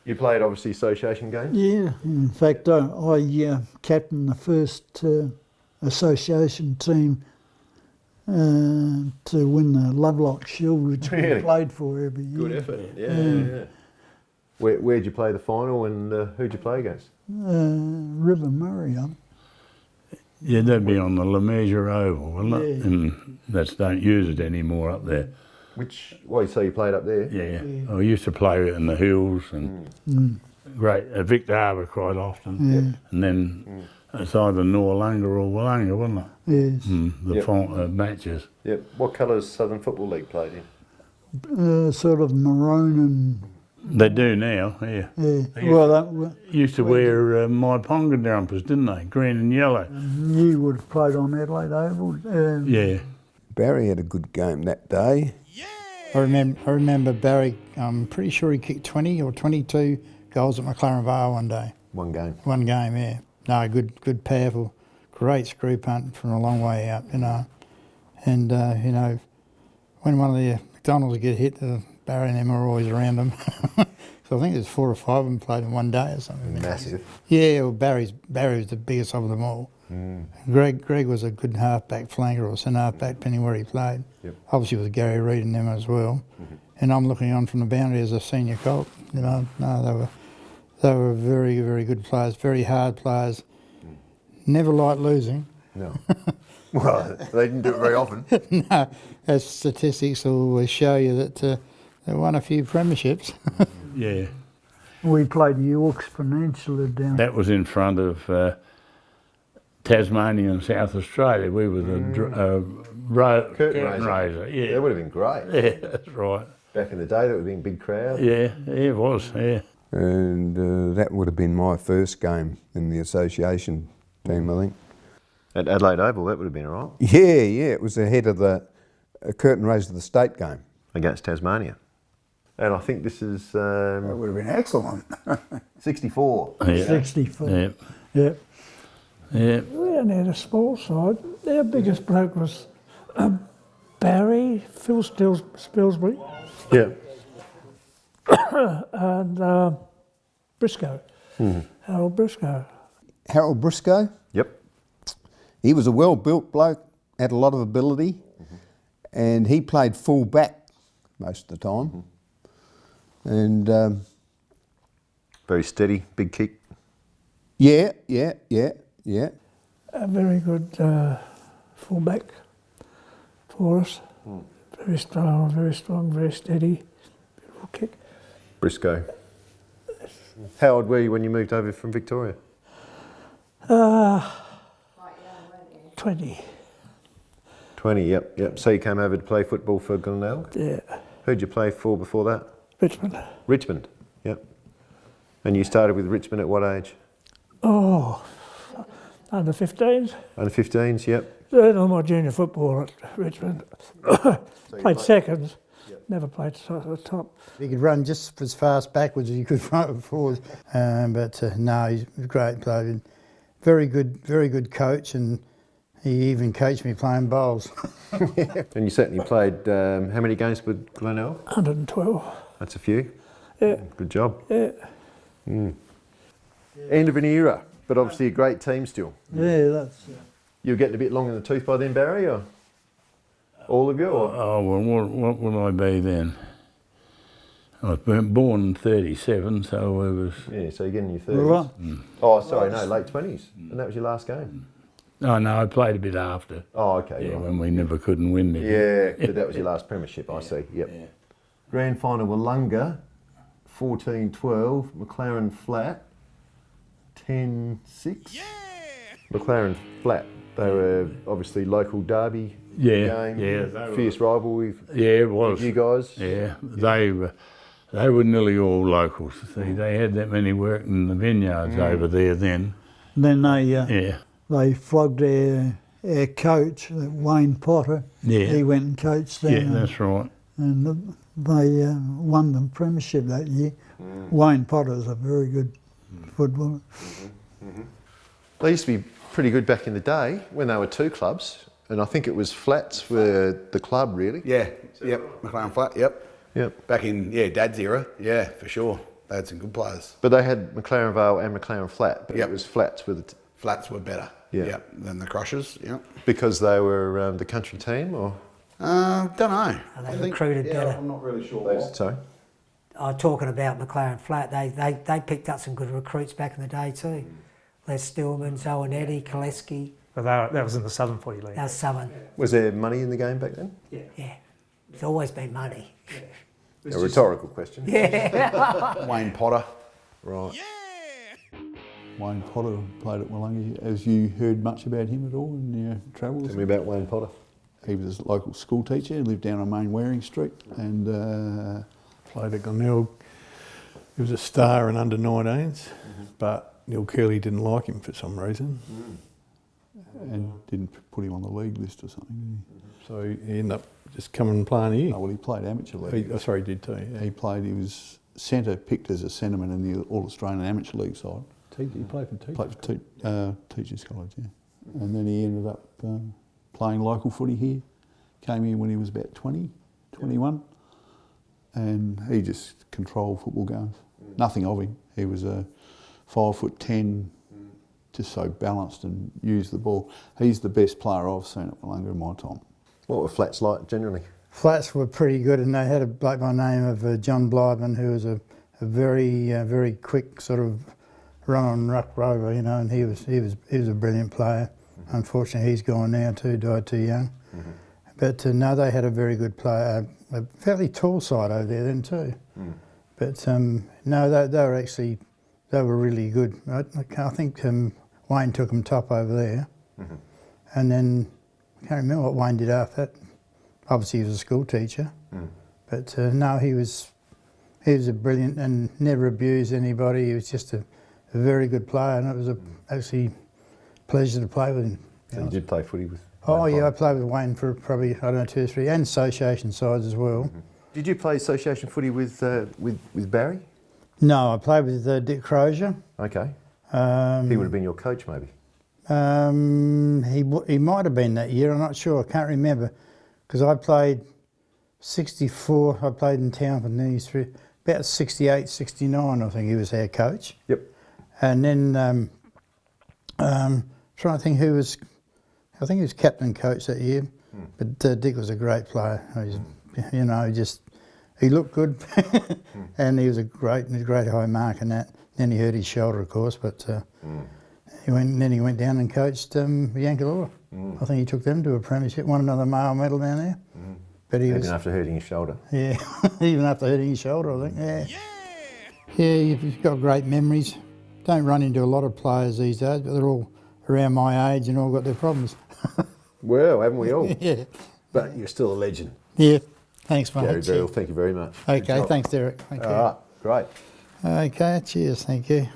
You played obviously association games? Yeah, in fact I captained the first association team to win the Lovelock Shield, which we played for every year. Good effort, yeah. Where'd you play the final and who'd you play against? River Murray. Yeah, that'd be on the La Measure Oval, wouldn't it? Yeah. And don't use it anymore up there. So you played up there? Yeah. I used to play in the hills and great at Victor Harbour quite often. Yeah. And then it's either Willunga or Willunga, wasn't it? Yes. The matches. Yep. What colours Southern Football League played in? Sort of maroon and... They do now, yeah. Well, used to wear my Ponga jumpers, didn't they? Green and yellow. You would have played on Adelaide Oval. Yeah. Barry had a good game that day. I remember Barry, I'm pretty sure he kicked 20 or 22 goals at McLaren Verrall one day. One game? One game, yeah. No, good, powerful, great screw punt from a long way out, And, when one of the McDonald's get hit, Barry and them are always around them. So I think there's 4 or 5 of them played in one day or something. Massive. Yeah, well, Barry was the biggest of them all. Greg was a good half-back flanker or centre half-back, depending where he played. Yep. Obviously with Garry Reid and them as well. And I'm looking on from the boundary as a senior colt. No, they were very, very good players, very hard players. Never liked losing. No. Well, they didn't do it very often. No, as statistics will always show you that they won a few premierships. Yeah. We played York's Peninsula down. That was in front of Tasmania and South Australia. We were the curtain raiser. Yeah. That would have been great. Yeah, that's right. Back in the day, that would have been a big crowd. Yeah, it was, yeah. And that would have been my first game in the association team, I think. At Adelaide Oval, that would have been all right. Yeah, it was ahead of the curtain raise of the state game. Against Tasmania. And I think this is... That would have been excellent. 64. Yeah. 64. Yeah. Yeah. Yeah. We only had a small side. Our biggest bloke was Barry, Phil Spilsbury, Yeah. and Briscoe, Harold Briscoe. Harold Briscoe? Yep. He was a well-built bloke, had a lot of ability, and he played full back most of the time. And Very steady, big kick. yeah. A very good fullback for us. Very strong, very steady, beautiful kick. Briscoe. How old were you when you moved over from Victoria? 20. 20, yep. So you came over to play football for Glenelg? Yeah. Who'd you play for before that? Richmond. Richmond, yep. And you started with Richmond at what age? Oh, under 15s. Under 15s, yep. Did all my junior football at Richmond. Played seconds. Never played at the top. He could run just as fast backwards as he could front forward. No, he's a great player. Very good coach, and he even coached me playing bowls. And you certainly played, how many games with Glenelg? 112. That's a few. Yeah. Good job. Yeah. End of an era, but obviously a great team still. Yeah, that's... You were getting a bit long in the tooth by then, Barry, or all of you? Or? Oh, well, what would I be then? I was born in 37, so I was... Yeah, so you're getting your 30s. Oh, sorry, no, late 20s. And that was your last game? Oh, no, I played a bit after. Oh, okay. Yeah, right. when we never couldn't win it. Yeah, but that was your last premiership, I see, yep. Yeah. Grand final Willunga, 14-12, McLaren Flat, 10-6. Yeah! McLaren Flat, they were obviously local derby game, fierce rivalry with it was. you guys. Yeah, they were nearly all locals. See, they had that many working in the vineyards over there then. Then they flogged our coach, Wayne Potter. Yeah. He went and coached them. Yeah, that's right. And they won the premiership that year. Wayne Potter's a very good footballer. They used to be pretty good back in the day when they were two clubs, and I think it was Flats were the club, really. Yeah, yep, McLaren Flat, yep. Yep. Back in, Dad's era, yeah, for sure. They had some good players. But they had McLaren Vale and McLaren Flat, but Yep. it was Flats with it Flats were better. Yeah. Than the Crushers. Yeah. because they were the country team, or Don't know. And they recruited better. I'm not really sure. sorry. Talking about McLaren Flat, they picked up some good recruits back in the day too. Les Stillman, Owen Koleski. But that was in the Southern Footy League. That was Southern. Was there money in the game back then? Yeah. It's always been money. A rhetorical question. Yeah. Wayne Potter. Right. Wayne Potter played at Willunga. Have you heard much about him at all in your travels? Tell me about Wayne Potter. He was a local school teacher, lived down on Main Waring Street, and played at Glenelg. He was a star in under 19s, but Neil Curley didn't like him for some reason. and didn't put him on the league list or something. So he ended up just coming and playing here. Oh, well, he played amateur league. Sorry, he did too. Yeah. He was centre, picked as a centreman in the All-Australian Amateur League side. He played for Teachers. Played for Teachers College, yeah. And then he ended up playing local footy here. Came here when he was about 20, 21. And he just controlled football games. Nothing of him. He was a 5'10", just so balanced and used the ball. He's the best player I've seen at Willunga in my time. What were flats like generally? Flats were pretty good, and they had a bloke by the name of John Blydeman, who was a very quick sort of run on ruck rover, you know, and he was a brilliant player. Unfortunately, he's gone now too, died too young. But no, they had a very good player, a fairly tall side over there then too. But no, they were really good. I think Wayne took them top over there. And then, I can't remember what Wayne did after that. Obviously he was a school teacher. But no, he was a brilliant and never abused anybody. He was just a very good player, and it was actually a pleasure to play with him. So you did play footy with? Oh yeah, I played with Wayne for probably, I don't know, 2 or 3, and association sides as well. Did you play association footy with Barry? No, I played with Dick Croser. Okay. He would have been your coach, maybe. He might have been that year. I'm not sure. I can't remember, because I played 64. I played in town for nearly about 68, 69. I think he was our coach. Yep. And then trying to think who was. I think he was captain coach that year. But Dick was a great player. You know, he looked good, and he was a great high mark and that. Then he hurt his shoulder, of course, but he went down and coached Yankalora. I think he took them to a premiership, won another male medal down there. But even after hurting his shoulder. Yeah, even after hurting his shoulder, I think. Yeah, you've got great memories. Don't run into a lot of players these days, but they're all around my age and all got their problems. Well, haven't we all? Yeah. But you're still a legend. Yeah. Thanks, mate. Garry Verrall, thank you very much. Okay, thanks, Derek. Thank you. All right, great. Okay, cheers, thank you.